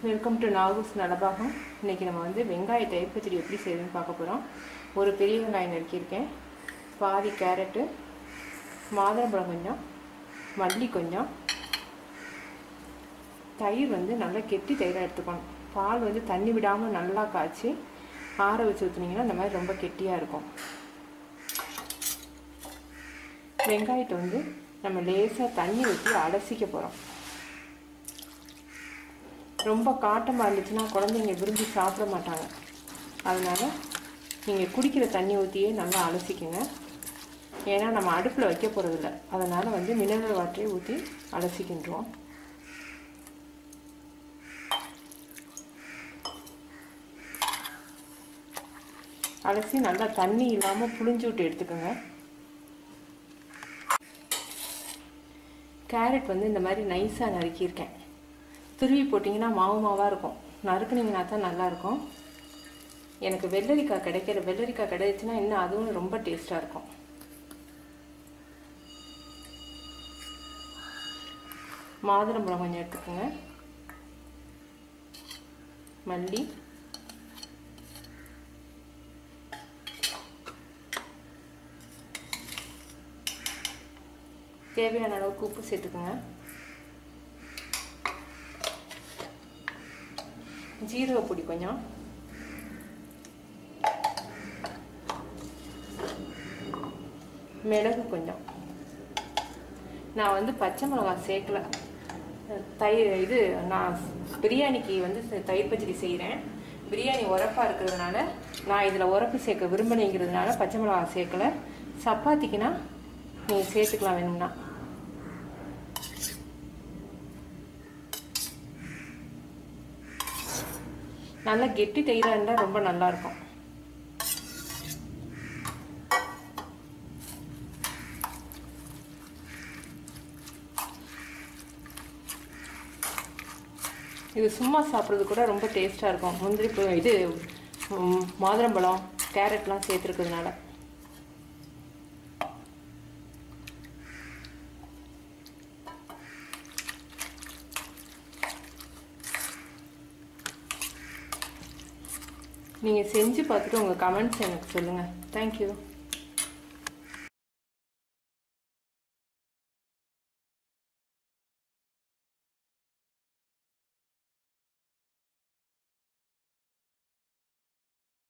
Welcome to நாகூஸ் Nalabagam. இன்றைக்கி நம்ம வந்து வெங்காய தயிர் பச்சடி எப்படி செய்யுதுன்னு பார்க்க போகிறோம். ஒரு பெரிய வெங்காயம் நறுக்கியிருக்கேன், பாதி கேரட்டு, மாதுளம்பழம் கொஞ்சம், மல்லி கொஞ்சம். தயிர் வந்து நல்லா கெட்டி தயிராக எடுத்துக்கணும். பால் வந்து தண்ணி விடாமல் நல்லா காய்ச்சி ஆற வச்சு ஊற்றுனீங்கன்னா இந்த மாதிரி ரொம்ப கெட்டியாக இருக்கும். வெங்காயத்தை வந்து நம்ம லேசாக தண்ணி ஊற்றி அலசிக்க போகிறோம். ரொம்ப காட்டமாக இருந்துச்சுன்னா குழந்தைங்க விரும்பி சாப்பிட மாட்டாங்க. அதனால் நீங்கள் குடிக்கிற தண்ணி ஊற்றியே நல்லா அலசிக்கங்க. ஏன்னா நம்ம அடுப்பில் வைக்க போகிறதில்ல, அதனால் வந்து மினரல் வாட்டரை ஊற்றி அலசிக்கின்றோம். அலசி நல்லா தண்ணி இல்லாமல் புழிஞ்சு விட்டு எடுத்துக்கோங்க. கேரட் வந்து இந்த மாதிரி நைஸாக நறுக்கியிருக்கேன். துருவி போட்டிங்கன்னா மாவு மாவாக இருக்கும், நறுக்குனிங்கன்னா தான் நல்லாயிருக்கும். எனக்கு வெள்ளரிக்காய் கிடைச்சிச்சுன்னா இன்னும் அதுவும் ரொம்ப டேஸ்ட்டாக இருக்கும். மாதுளம்பழம் கொஞ்சம் எடுத்துக்கோங்க, மல்லி, தேவையான அளவுக்கு உப்பு சேர்த்துக்கோங்க. ஜீரக பொடி கொஞ்சம், மிளகு கொஞ்சம். நான் வந்து பச்சை மிளகாய் சேர்க்கல. நான் பிரியாணிக்கு வந்து தயிர் பச்சடி செய்கிறேன். பிரியாணி உரப்பாக இருக்கிறதுனால நான் இதில் உரப்பு சேர்க்க விரும்பினேங்கிறதுனால பச்சை மிளகாய் சேர்க்கலை. சப்பாத்திக்குன்னா நீங்கள் சேர்த்துக்கலாம் வேணும்னா. நல்லா கெட்டி தயிராக இருந்தால் ரொம்ப நல்லாயிருக்கும். இது சும்மா சாப்பிட்றது கூட ரொம்ப டேஸ்ட்டாக இருக்கும். முந்திரி மாதுளம்பழம் கேரட்லாம் சேர்த்துருக்கிறதுனால. நீங்கள் செஞ்சு பார்த்துட்டு உங்கள் கமெண்ட்ஸ் எனக்கு சொல்லுங்கள். தேங்க்யூ.